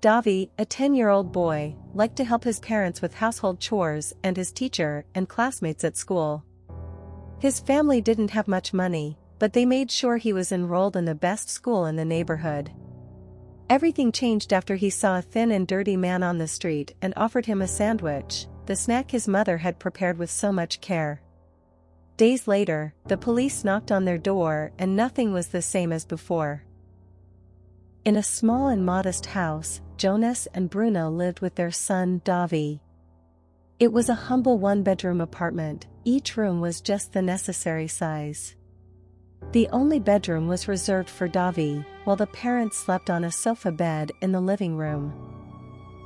Davi, a 10-year-old boy, liked to help his parents with household chores and his teacher and classmates at school. His family didn't have much money, but they made sure he was enrolled in the best school in the neighborhood. Everything changed after he saw a thin and dirty man on the street and offered him a sandwich, the snack his mother had prepared with so much care. Days later, the police knocked on their door and nothing was the same as before. In a small and modest house, Jonas and Bruno lived with their son Davi. It was a humble one-bedroom apartment, each room was just the necessary size. The only bedroom was reserved for Davi, while the parents slept on a sofa bed in the living room.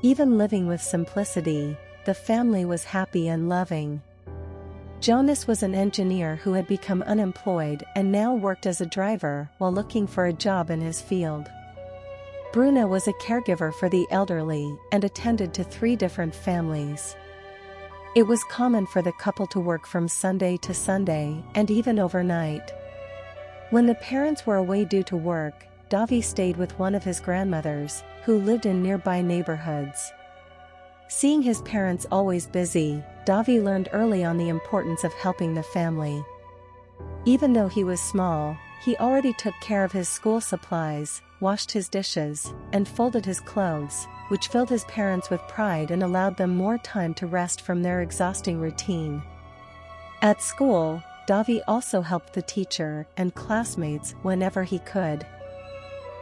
Even living with simplicity, the family was happy and loving. Jonas was an engineer who had become unemployed and now worked as a driver while looking for a job in his field. Bruno was a caregiver for the elderly and attended to 3 different families. It was common for the couple to work from Sunday to Sunday and even overnight. When the parents were away due to work, Davi stayed with one of his grandmothers, who lived in nearby neighborhoods. Seeing his parents always busy, Davi learned early on the importance of helping the family. Even though he was small, he already took care of his school supplies, washed his dishes, and folded his clothes, which filled his parents with pride and allowed them more time to rest from their exhausting routine. At school, Davi also helped the teacher and classmates whenever he could.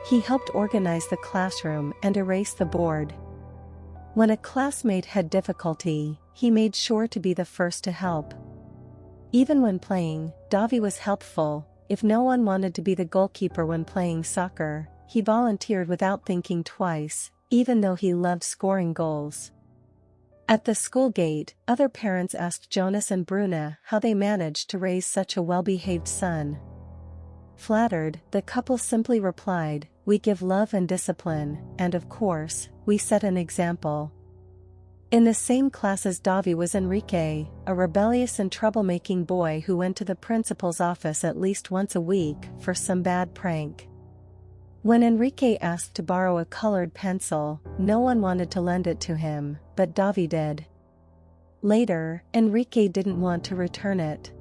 He helped organize the classroom and erase the board. When a classmate had difficulty, he made sure to be the first to help. Even when playing, Davi was helpful. If no one wanted to be the goalkeeper when playing soccer, he volunteered without thinking twice, even though he loved scoring goals. At the school gate, other parents asked Jonas and Bruna how they managed to raise such a well-behaved son. Flattered, the couple simply replied, "We give love and discipline, and of course, we set an example." In the same class as Davi was Enrique, a rebellious and troublemaking boy who went to the principal's office at least once a week for some bad prank. When Enrique asked to borrow a colored pencil, no one wanted to lend it to him, but Davi did. Later, Enrique didn't want to return it.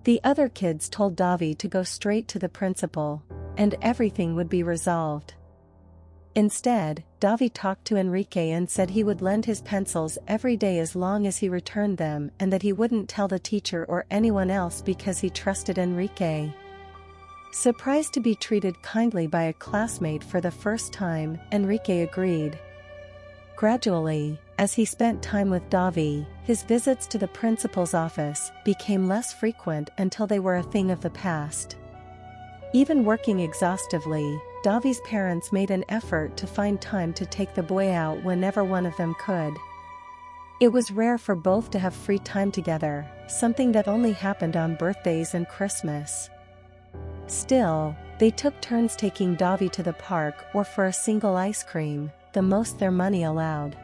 The other kids told Davi to go straight to the principal, and everything would be resolved. Instead, Davi talked to Enrique and said he would lend his pencils every day as long as he returned them and that he wouldn't tell the teacher or anyone else because he trusted Enrique. Surprised to be treated kindly by a classmate for the first time, Enrique agreed. Gradually, as he spent time with Davi, his visits to the principal's office became less frequent until they were a thing of the past. Even working exhaustively, Davi's parents made an effort to find time to take the boy out whenever one of them could. It was rare for both to have free time together, something that only happened on birthdays and Christmas. Still, they took turns taking Davi to the park or for a single ice cream, the most their money allowed.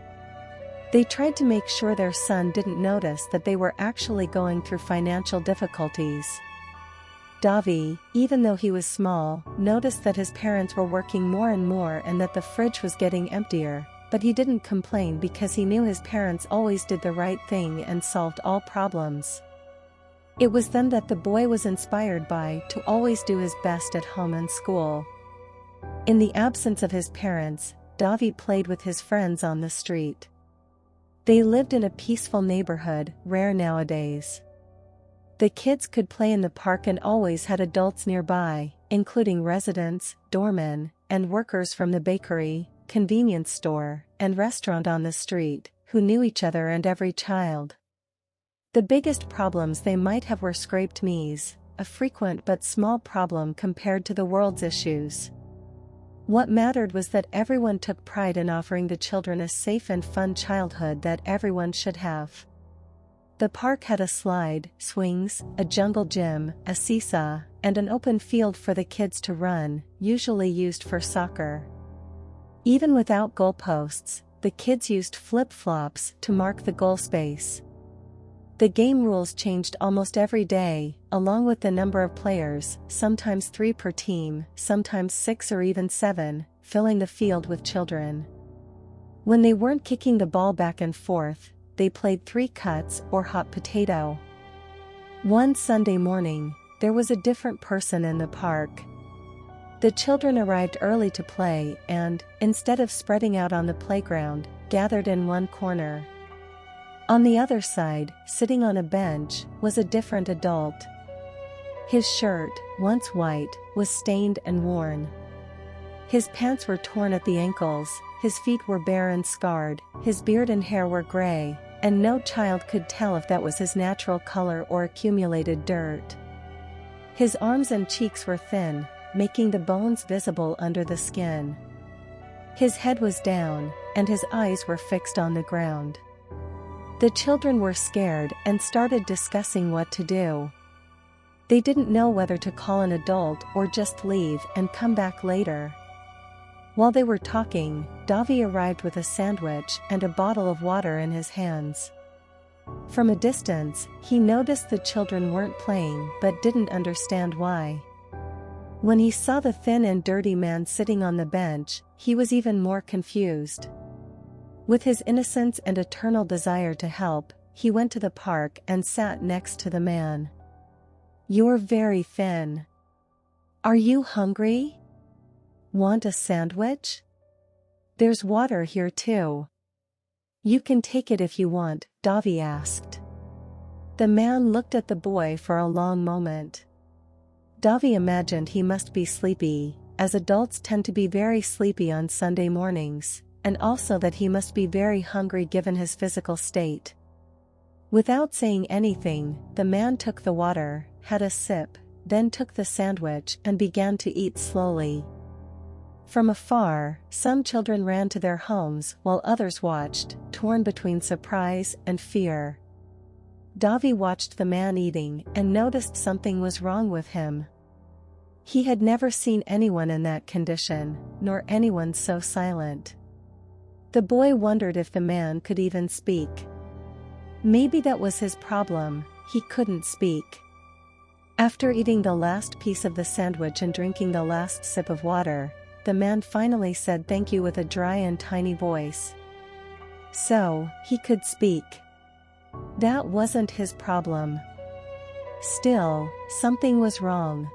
They tried to make sure their son didn't notice that they were actually going through financial difficulties. Davi, even though he was small, noticed that his parents were working more and more and that the fridge was getting emptier, but he didn't complain because he knew his parents always did the right thing and solved all problems. It was them that the boy was inspired by to always do his best at home and school. In the absence of his parents, Davi played with his friends on the street. They lived in a peaceful neighborhood, rare nowadays. The kids could play in the park and always had adults nearby, including residents, doormen, and workers from the bakery, convenience store, and restaurant on the street, who knew each other and every child. The biggest problems they might have were scraped knees, a frequent but small problem compared to the world's issues. What mattered was that everyone took pride in offering the children a safe and fun childhood that everyone should have. The park had a slide, swings, a jungle gym, a seesaw, and an open field for the kids to run, usually used for soccer. Even without goalposts, the kids used flip-flops to mark the goal space. The game rules changed almost every day, along with the number of players, sometimes 3 per team, sometimes 6 or even 7, filling the field with children. When they weren't kicking the ball back and forth, they played three cuts or hot potato. One Sunday morning, there was a different person in the park. The children arrived early to play and, instead of spreading out on the playground, gathered in one corner. On the other side, sitting on a bench, was a different adult. His shirt, once white, was stained and worn. His pants were torn at the ankles, his feet were bare and scarred, his beard and hair were gray, and no child could tell if that was his natural color or accumulated dirt. His arms and cheeks were thin, making the bones visible under the skin. His head was down, and his eyes were fixed on the ground. The children were scared and started discussing what to do. They didn't know whether to call an adult or just leave and come back later. While they were talking, Davi arrived with a sandwich and a bottle of water in his hands. From a distance, he noticed the children weren't playing but didn't understand why. When he saw the thin and dirty man sitting on the bench, he was even more confused. With his innocence and eternal desire to help, he went to the park and sat next to the man. "You're very thin. Are you hungry? Want a sandwich? There's water here too. You can take it if you want," Davi asked. The man looked at the boy for a long moment. Davi imagined he must be sleepy, as adults tend to be very sleepy on Sunday mornings, and also that he must be very hungry given his physical state. Without saying anything, the man took the water, had a sip, then took the sandwich and began to eat slowly. From afar, some children ran to their homes while others watched, torn between surprise and fear. Davi watched the man eating and noticed something was wrong with him. He had never seen anyone in that condition, nor anyone so silent. The boy wondered if the man could even speak. Maybe that was his problem, he couldn't speak. After eating the last piece of the sandwich and drinking the last sip of water, the man finally said thank you with a dry and tiny voice. So, he could speak. That wasn't his problem. Still, something was wrong.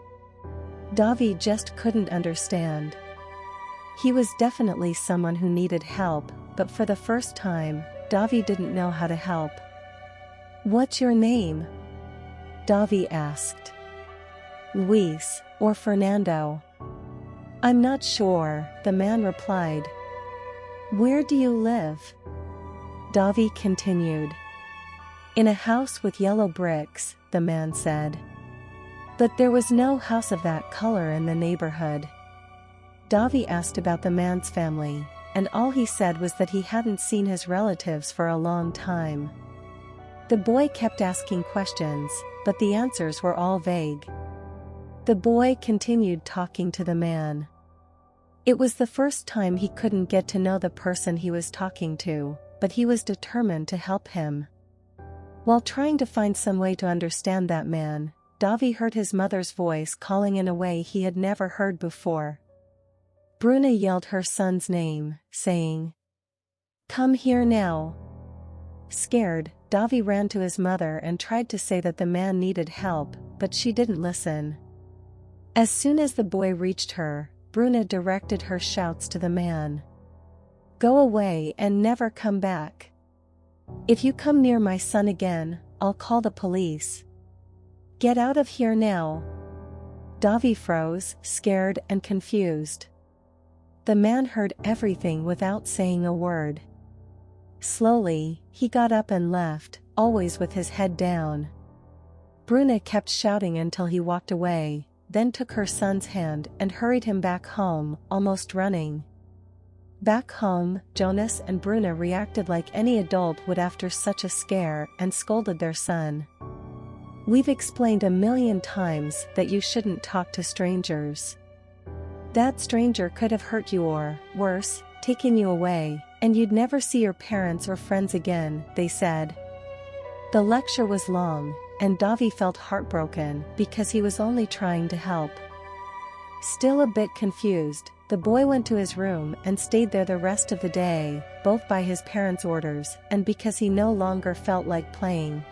Davi just couldn't understand. He was definitely someone who needed help, but for the first time, Davi didn't know how to help. "What's your name?" Davi asked. "Luis, or Fernando." "I'm not sure," the man replied. "Where do you live?" Davi continued. "In a house with yellow bricks," the man said. But there was no house of that color in the neighborhood. Davi asked about the man's family, and all he said was that he hadn't seen his relatives for a long time. The boy kept asking questions, but the answers were all vague. The boy continued talking to the man. It was the first time he couldn't get to know the person he was talking to, but he was determined to help him. While trying to find some way to understand that man, Davi heard his mother's voice calling in a way he had never heard before. Bruna yelled her son's name, saying, "Come here now." Scared, Davi ran to his mother and tried to say that the man needed help, but she didn't listen. As soon as the boy reached her, Bruna directed her shouts to the man. "Go away and never come back. If you come near my son again, I'll call the police. Get out of here now." Davi froze, scared and confused. The man heard everything without saying a word. Slowly, he got up and left, always with his head down. Bruna kept shouting until he walked away, then took her son's hand and hurried him back home, almost running. Back home, Jonas and Bruna reacted like any adult would after such a scare and scolded their son. "We've explained a million times that you shouldn't talk to strangers. That stranger could have hurt you or, worse, taken you away, and you'd never see your parents or friends again," they said. The lecture was long, and Davi felt heartbroken because he was only trying to help. Still a bit confused, the boy went to his room and stayed there the rest of the day, both by his parents' orders and because he no longer felt like playing.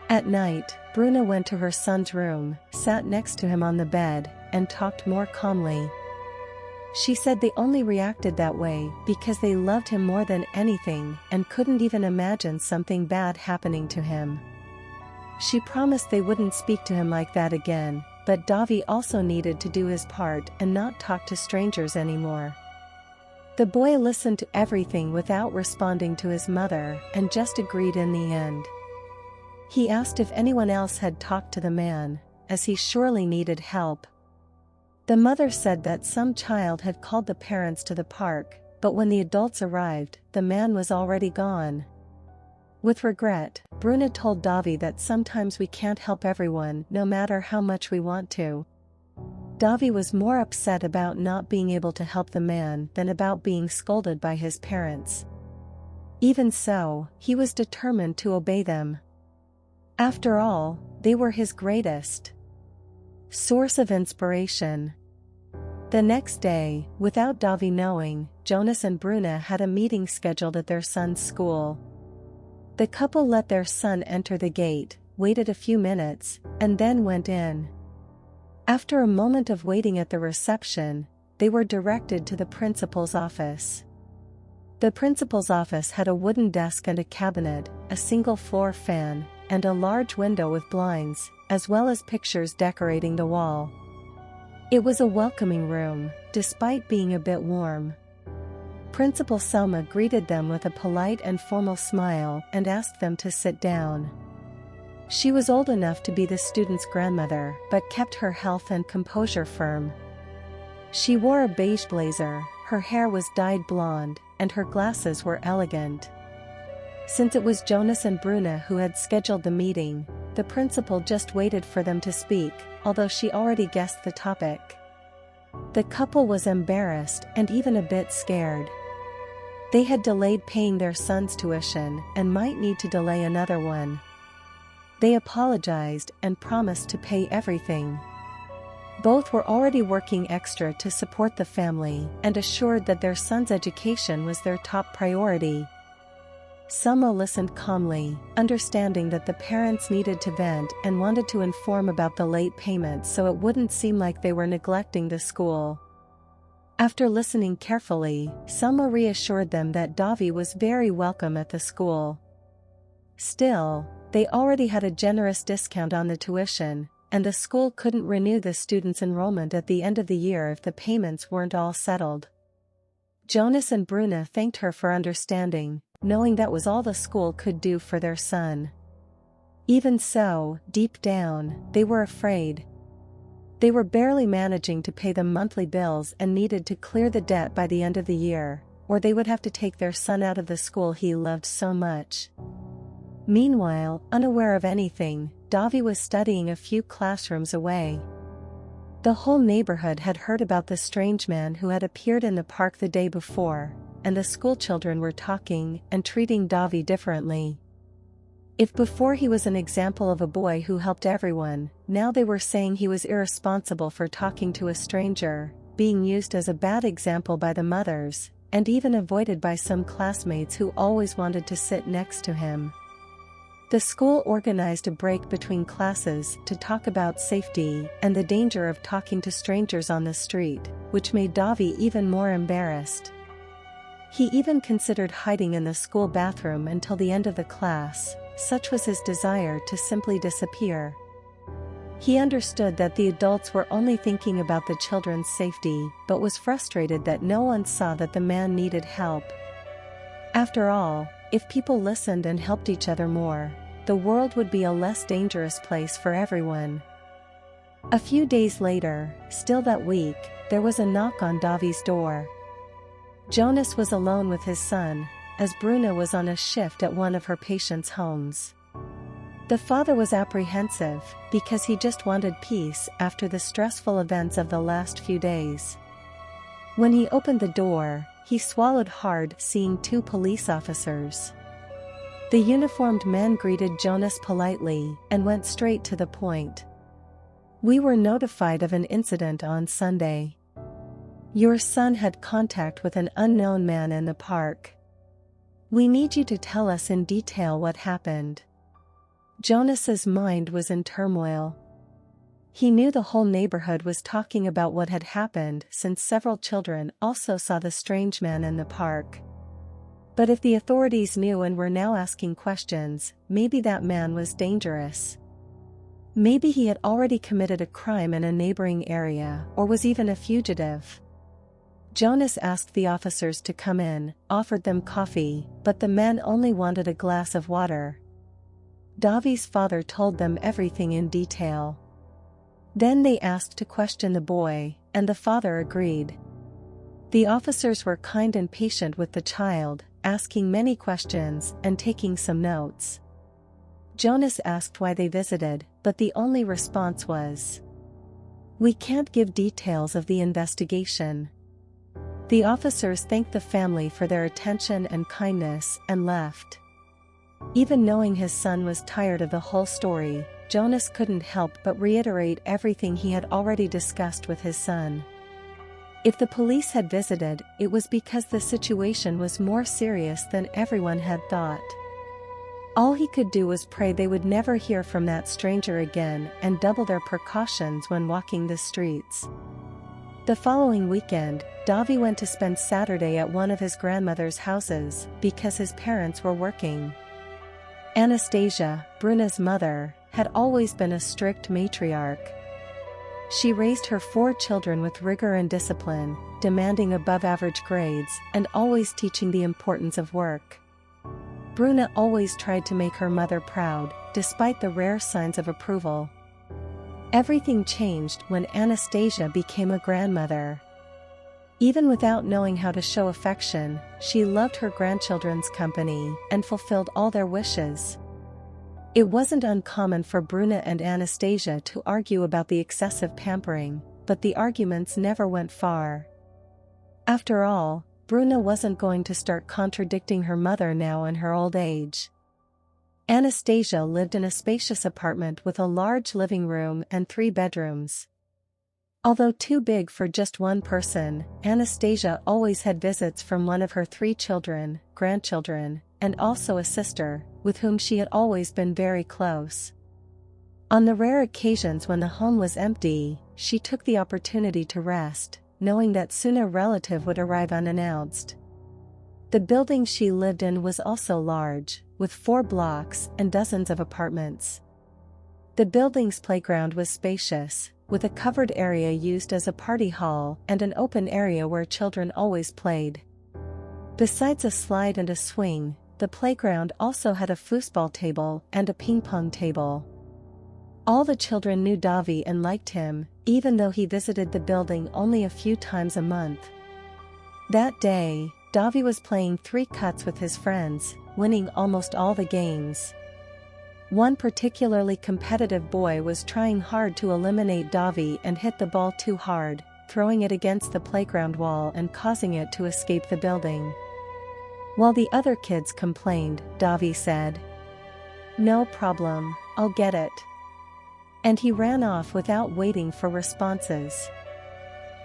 At night, Bruna went to her son's room, sat next to him on the bed, and talked more calmly. She said they only reacted that way because they loved him more than anything and couldn't even imagine something bad happening to him. She promised they wouldn't speak to him like that again, but Davi also needed to do his part and not talk to strangers anymore. The boy listened to everything without responding to his mother and just agreed in the end. He asked if anyone else had talked to the man, as he surely needed help. The mother said that some child had called the parents to the park, but when the adults arrived, the man was already gone. With regret, Bruna told Davi that sometimes we can't help everyone no matter how much we want to. Davi was more upset about not being able to help the man than about being scolded by his parents. Even so, he was determined to obey them. After all, they were his greatest source of inspiration. The next day, without Davi knowing, Jonas and Bruna had a meeting scheduled at their son's school. The couple let their son enter the gate, waited a few minutes, and then went in. After a moment of waiting at the reception, they were directed to the principal's office. The principal's office had a wooden desk and a cabinet, a single-floor fan, and a large window with blinds, as well as pictures decorating the wall. It was a welcoming room, despite being a bit warm. Principal Selma greeted them with a polite and formal smile and asked them to sit down. She was old enough to be the students' grandmother, but kept her health and composure firm. She wore a beige blazer, her hair was dyed blonde, and her glasses were elegant. Since it was Jonas and Bruna who had scheduled the meeting, the principal just waited for them to speak, although she already guessed the topic. The couple was embarrassed and even a bit scared. They had delayed paying their son's tuition and might need to delay another one. They apologized and promised to pay everything. Both were already working extra to support the family and assured that their son's education was their top priority. Selma listened calmly, understanding that the parents needed to vent and wanted to inform about the late payments so it wouldn't seem like they were neglecting the school. After listening carefully, Selma reassured them that Davi was very welcome at the school. Still, they already had a generous discount on the tuition, and the school couldn't renew the students' enrollment at the end of the year if the payments weren't all settled. Jonas and Bruna thanked her for understanding, knowing that was all the school could do for their son. Even so, deep down, they were afraid. They were barely managing to pay the monthly bills and needed to clear the debt by the end of the year, or they would have to take their son out of the school he loved so much. Meanwhile, unaware of anything, Davi was studying a few classrooms away. The whole neighborhood had heard about the strange man who had appeared in the park the day before, and the schoolchildren were talking and treating Davi differently. If before he was an example of a boy who helped everyone, now they were saying he was irresponsible for talking to a stranger, being used as a bad example by the mothers, and even avoided by some classmates who always wanted to sit next to him. The school organized a break between classes to talk about safety and the danger of talking to strangers on the street, which made Davi even more embarrassed. He even considered hiding in the school bathroom until the end of the class, such was his desire to simply disappear. He understood that the adults were only thinking about the children's safety, but was frustrated that no one saw that the man needed help. After all, if people listened and helped each other more, the world would be a less dangerous place for everyone. A few days later, still that week, there was a knock on Davi's door. Jonas was alone with his son, as Bruna was on a shift at one of her patients' homes. The father was apprehensive, because he just wanted peace after the stressful events of the last few days. When he opened the door, he swallowed hard seeing two police officers. The uniformed men greeted Jonas politely and went straight to the point. "We were notified of an incident on Sunday. Your son had contact with an unknown man in the park. We need you to tell us in detail what happened. Jonas's mind was in turmoil. He knew the whole neighborhood was talking about what had happened since several children also saw the strange man in the park. But if the authorities knew and were now asking questions, maybe that man was dangerous. Maybe he had already committed a crime in a neighboring area or was even a fugitive. Jonas asked the officers to come in, offered them coffee, but the men only wanted a glass of water. Davi's father told them everything in detail. Then they asked to question the boy, and the father agreed. The officers were kind and patient with the child, asking many questions and taking some notes. Jonas asked why they visited, but the only response was, "We can't give details of the investigation." The officers thanked the family for their attention and kindness and left. Even knowing his son was tired of the whole story, Jonas couldn't help but reiterate everything he had already discussed with his son. If the police had visited, it was because the situation was more serious than everyone had thought. All he could do was pray they would never hear from that stranger again and double their precautions when walking the streets. The following weekend, Davi went to spend Saturday at one of his grandmother's houses because his parents were working. Anastasia, Bruna's mother, had always been a strict matriarch. She raised her 4 children with rigor and discipline, demanding above-average grades and always teaching the importance of work. Bruna always tried to make her mother proud, despite the rare signs of approval. Everything changed when Anastasia became a grandmother. Even without knowing how to show affection, she loved her grandchildren's company and fulfilled all their wishes. It wasn't uncommon for Bruna and Anastasia to argue about the excessive pampering, but the arguments never went far. After all, Bruna wasn't going to start contradicting her mother now in her old age. Anastasia lived in a spacious apartment with a large living room and 3 bedrooms. Although too big for just one person, Anastasia always had visits from one of her 3 children, grandchildren, and also a sister, with whom she had always been very close. On the rare occasions when the home was empty, she took the opportunity to rest, knowing that soon a relative would arrive unannounced. The building she lived in was also large, with 4 blocks and dozens of apartments. The building's playground was spacious, with a covered area used as a party hall and an open area where children always played. Besides a slide and a swing, the playground also had a foosball table and a ping-pong table. All the children knew Davi and liked him, even though he visited the building only a few times a month. That day, Davi was playing 3 cuts with his friends, winning almost all the games. One particularly competitive boy was trying hard to eliminate Davi and hit the ball too hard, throwing it against the playground wall and causing it to escape the building. While the other kids complained, Davi said, "No problem, I'll get it." And he ran off without waiting for responses.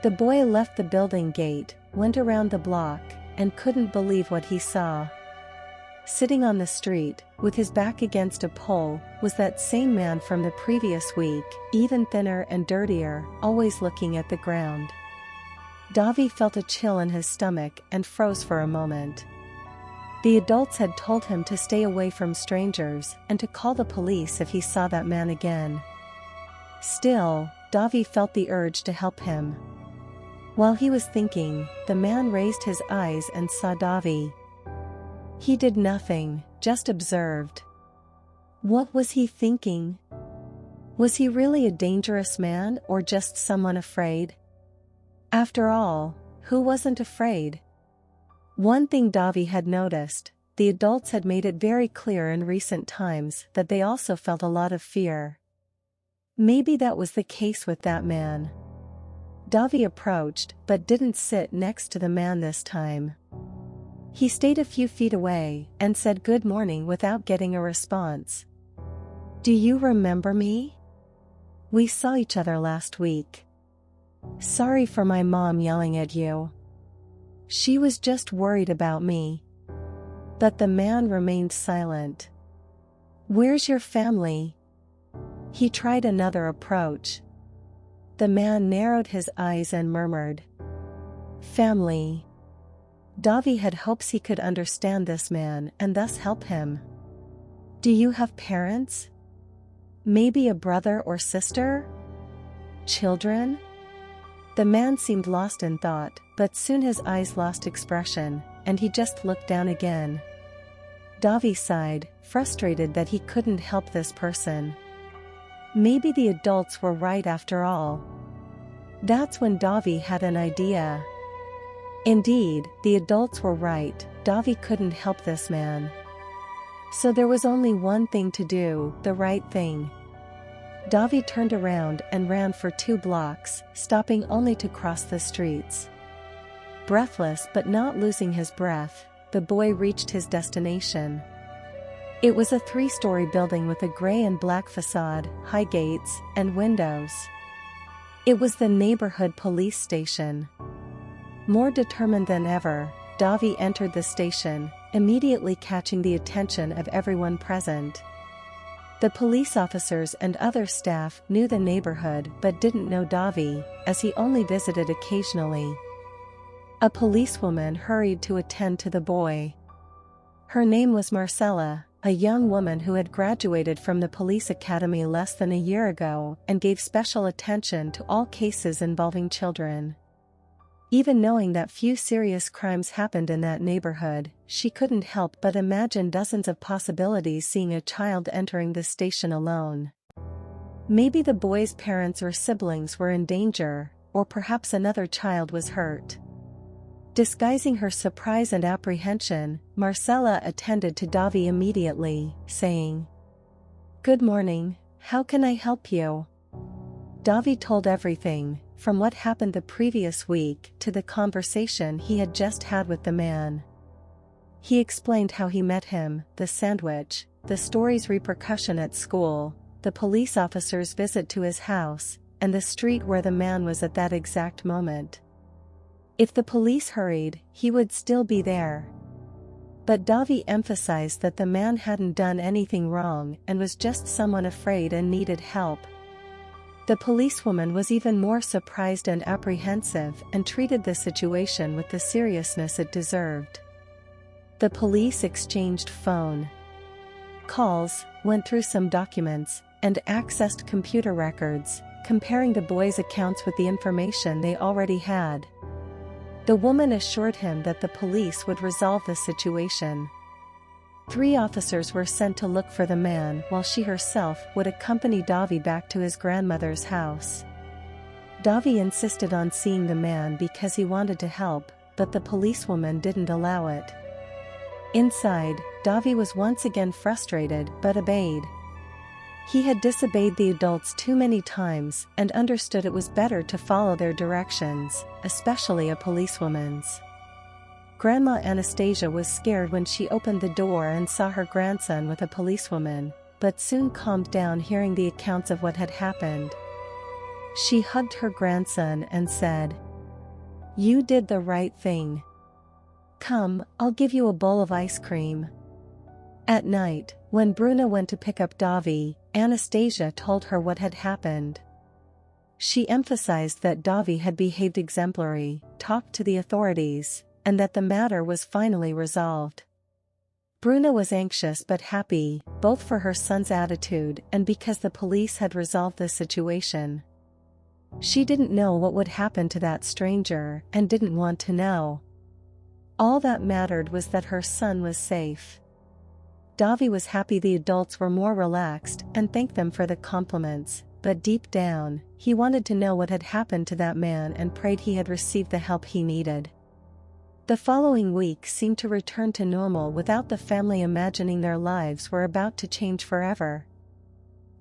The boy left the building gate, went around the block, and couldn't believe what he saw. Sitting on the street, with his back against a pole, was that same man from the previous week, even thinner and dirtier, always looking at the ground. Davi felt a chill in his stomach and froze for a moment. The adults had told him to stay away from strangers and to call the police if he saw that man again. Still, Davi felt the urge to help him. While he was thinking, the man raised his eyes and saw Davi. He did nothing, just observed. What was he thinking? Was he really a dangerous man or just someone afraid? After all, who wasn't afraid? One thing Davi had noticed, the adults had made it very clear in recent times that they also felt a lot of fear. Maybe that was the case with that man. Davi approached, but didn't sit next to the man this time. He stayed a few feet away and said good morning without getting a response. "Do you remember me? We saw each other last week." Sorry for my mom yelling at you. She was just worried about me. But the man remained silent. Where's your family? He tried another approach. The man narrowed his eyes and murmured, family. Davi had hopes he could understand this man and thus help him. Do you have parents? Maybe a brother or sister? Children? The man seemed lost in thought, but soon his eyes lost expression, and he just looked down again. Davi sighed, frustrated that he couldn't help this person. Maybe the adults were right after all. That's when Davi had an idea. Indeed, the adults were right, Davi couldn't help this man. So there was only one thing to do, the right thing. Davi turned around and ran for 2 blocks, stopping only to cross the streets. Breathless but not losing his breath, the boy reached his destination. It was a 3-story building with a gray and black facade, high gates, and windows. It was the neighborhood police station. More determined than ever, Davi entered the station, immediately catching the attention of everyone present. The police officers and other staff knew the neighborhood but didn't know Davi, as he only visited occasionally. A policewoman hurried to attend to the boy. Her name was Marcella, a young woman who had graduated from the police academy less than a year ago and gave special attention to all cases involving children. Even knowing that few serious crimes happened in that neighborhood, she couldn't help but imagine dozens of possibilities seeing a child entering the station alone. Maybe the boy's parents or siblings were in danger, or perhaps another child was hurt. Disguising her surprise and apprehension, Marcella attended to Davi immediately, saying, "Good morning, how can I help you?" Davi told everything, from what happened the previous week to the conversation he had just had with the man. He explained how he met him, the sandwich, the story's repercussion at school, the police officer's visit to his house, and the street where the man was at that exact moment. If the police hurried, he would still be there. But Davi emphasized that the man hadn't done anything wrong and was just someone afraid and needed help. The policewoman was even more surprised and apprehensive and treated the situation with the seriousness it deserved. The police exchanged phone calls, went through some documents, and accessed computer records, comparing the boy's accounts with the information they already had. The woman assured him that the police would resolve the situation. 3 officers were sent to look for the man while she herself would accompany Davi back to his grandmother's house. Davi insisted on seeing the man because he wanted to help, but the policewoman didn't allow it. Inside, Davi was once again frustrated but obeyed. He had disobeyed the adults too many times and understood it was better to follow their directions, especially a policewoman's. Grandma Anastasia was scared when she opened the door and saw her grandson with a policewoman, but soon calmed down hearing the accounts of what had happened. She hugged her grandson and said, "You did the right thing. Come, I'll give you a bowl of ice cream." At night, when Bruna went to pick up Davi, Anastasia told her what had happened. She emphasized that Davi had behaved exemplary, talked to the authorities, and that the matter was finally resolved. Bruna was anxious but happy, both for her son's attitude and because the police had resolved the situation. She didn't know what would happen to that stranger and didn't want to know. All that mattered was that her son was safe. Davi was happy the adults were more relaxed and thanked them for the compliments, but deep down, he wanted to know what had happened to that man and prayed he had received the help he needed. The following week seemed to return to normal without the family imagining their lives were about to change forever.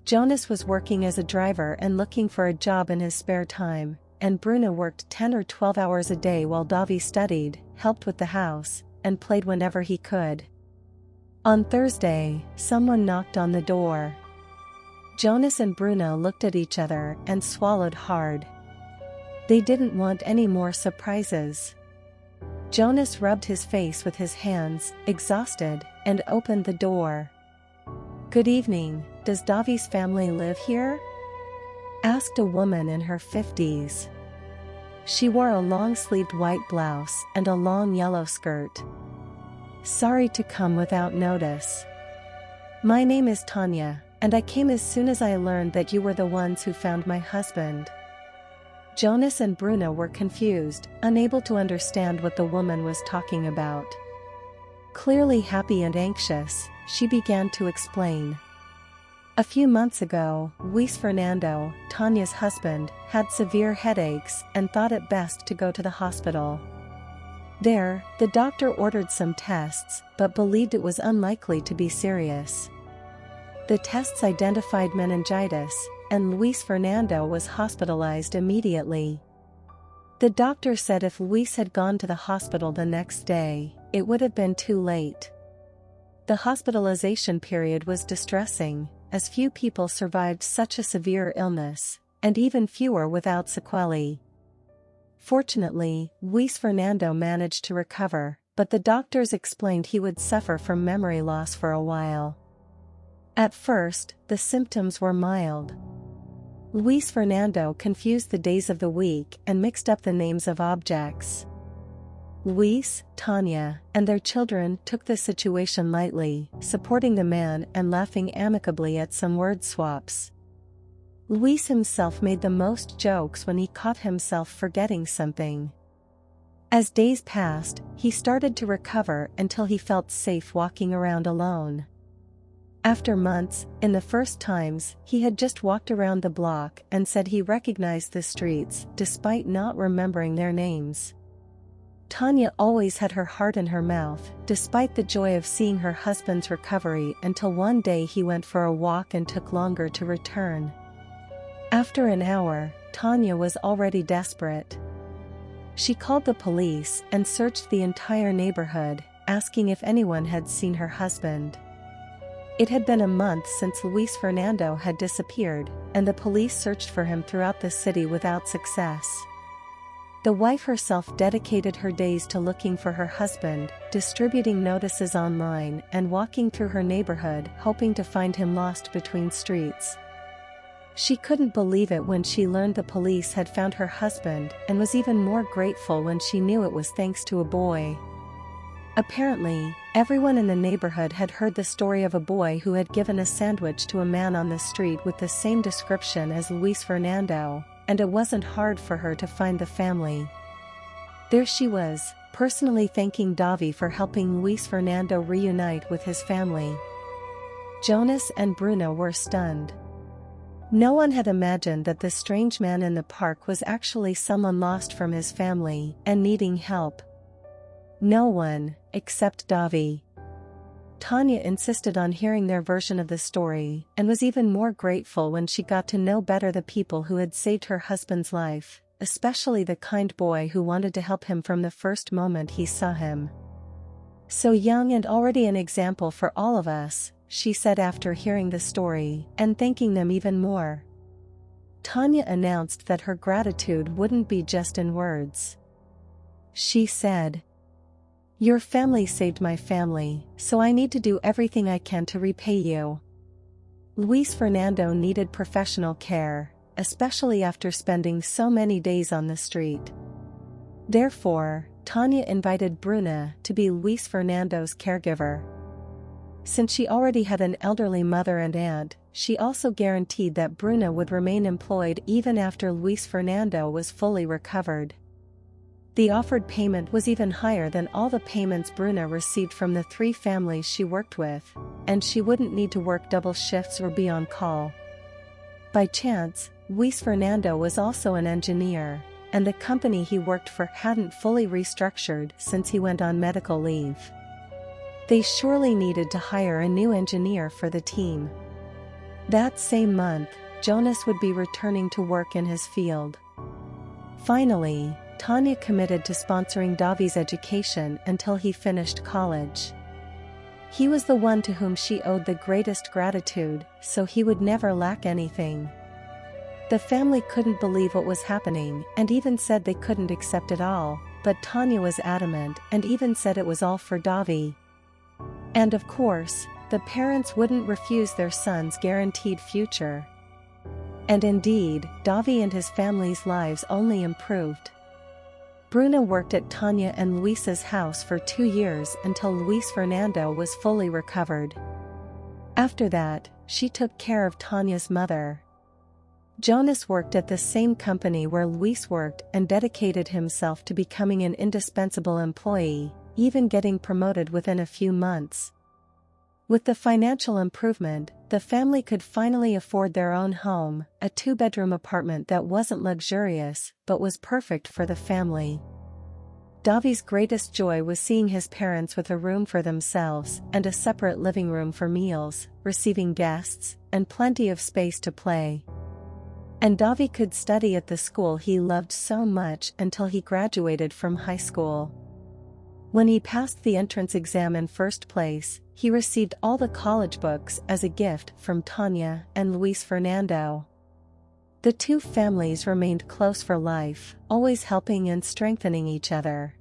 Jonas was working as a driver and looking for a job in his spare time, and Bruno worked 10 or 12 hours a day while Davi studied, helped with the house, and played whenever he could. On Thursday, someone knocked on the door. Jonas and Bruno looked at each other and swallowed hard. They didn't want any more surprises. Jonas rubbed his face with his hands, exhausted, and opened the door. "Good evening, does Davi's family live here?" asked a woman in her 50s. She wore a long-sleeved white blouse and a long yellow skirt. "Sorry to come without notice. My name is Tanya, and I came as soon as I learned that you were the ones who found my husband." Jonas and Bruno were confused, unable to understand what the woman was talking about. Clearly happy and anxious, she began to explain. "A few months ago, Luis Fernando, Tanya's husband, had severe headaches and thought it best to go to the hospital. There, the doctor ordered some tests, but believed it was unlikely to be serious. The tests identified meningitis, and Luis Fernando was hospitalized immediately. The doctor said if Luis had gone to the hospital the next day, it would have been too late. The hospitalization period was distressing, as few people survived such a severe illness, and even fewer without sequelae. Fortunately, Luis Fernando managed to recover, but the doctors explained he would suffer from memory loss for a while. At first, the symptoms were mild. Luis Fernando confused the days of the week and mixed up the names of objects. Luis, Tanya, and their children took the situation lightly, supporting the man and laughing amicably at some word swaps. Luis himself made the most jokes when he caught himself forgetting something. As days passed, he started to recover until he felt safe walking around alone. After months, in the first times, he had just walked around the block and said he recognized the streets, despite not remembering their names. Tanya always had her heart in her mouth, despite the joy of seeing her husband's recovery, until one day he went for a walk and took longer to return. After an hour, Tanya was already desperate. She called the police and searched the entire neighborhood, asking if anyone had seen her husband. It had been a month since Luis Fernando had disappeared, and the police searched for him throughout the city without success. The wife herself dedicated her days to looking for her husband, distributing notices online and walking through her neighborhood hoping to find him lost between streets. She couldn't believe it when she learned the police had found her husband, and was even more grateful when she knew it was thanks to a boy. Apparently, everyone in the neighborhood had heard the story of a boy who had given a sandwich to a man on the street with the same description as Luis Fernando, and it wasn't hard for her to find the family. There she was, personally thanking Davi for helping Luis Fernando reunite with his family. Jonas and Bruno were stunned. No one had imagined that the strange man in the park was actually someone lost from his family and needing help. No one, except Davi. Tanya insisted on hearing their version of the story, and was even more grateful when she got to know better the people who had saved her husband's life, especially the kind boy who wanted to help him from the first moment he saw him. "So young and already an example for all of us," she said after hearing the story, and thanking them even more. Tanya announced that her gratitude wouldn't be just in words. She said, "Your family saved my family, so I need to do everything I can to repay you." Luis Fernando needed professional care, especially after spending so many days on the street. Therefore, Tanya invited Bruna to be Luis Fernando's caregiver. Since she already had an elderly mother and aunt, she also guaranteed that Bruna would remain employed even after Luis Fernando was fully recovered. The offered payment was even higher than all the payments Bruna received from the 3 families she worked with, and she wouldn't need to work double shifts or be on call. By chance, Luis Fernando was also an engineer, and the company he worked for hadn't fully restructured since he went on medical leave. They surely needed to hire a new engineer for the team. That same month, Jonas would be returning to work in his field. Finally, Tanya committed to sponsoring Davi's education until he finished college. He was the one to whom she owed the greatest gratitude, so he would never lack anything. The family couldn't believe what was happening and even said they couldn't accept it all, but Tanya was adamant and even said it was all for Davi. And of course, the parents wouldn't refuse their son's guaranteed future. And indeed, Davi and his family's lives only improved. Bruna worked at Tanya and Luis's house for 2 years until Luis Fernando was fully recovered. After that, she took care of Tanya's mother. Jonas worked at the same company where Luis worked and dedicated himself to becoming an indispensable employee, even getting promoted within a few months. With the financial improvement, the family could finally afford their own home, a 2-bedroom apartment that wasn't luxurious but was perfect for the family. Davi's greatest joy was seeing his parents with a room for themselves and a separate living room for meals, receiving guests, and plenty of space to play. And Davi could study at the school he loved so much until he graduated from high school. When he passed the entrance exam in first place, he received all the college books as a gift from Tanya and Luis Fernando. The two families remained close for life, always helping and strengthening each other.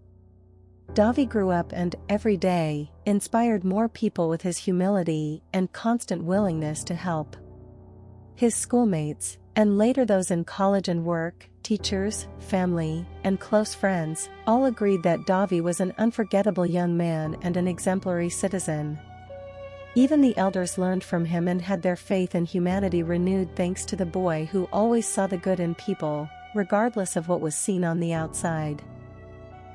Davi grew up and, every day, inspired more people with his humility and constant willingness to help. His schoolmates, and later those in college and work, teachers, family, and close friends, all agreed that Davi was an unforgettable young man and an exemplary citizen. Even the elders learned from him and had their faith in humanity renewed thanks to the boy who always saw the good in people, regardless of what was seen on the outside.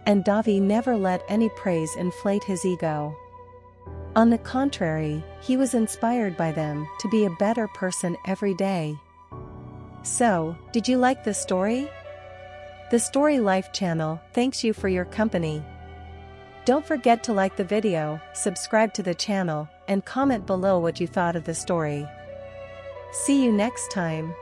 And Davi never let any praise inflate his ego. On the contrary, he was inspired by them to be a better person every day. So, did you like this story? The Story Life channel thanks you for your company. Don't forget to like the video, subscribe to the channel, and comment below what you thought of the story. See you next time.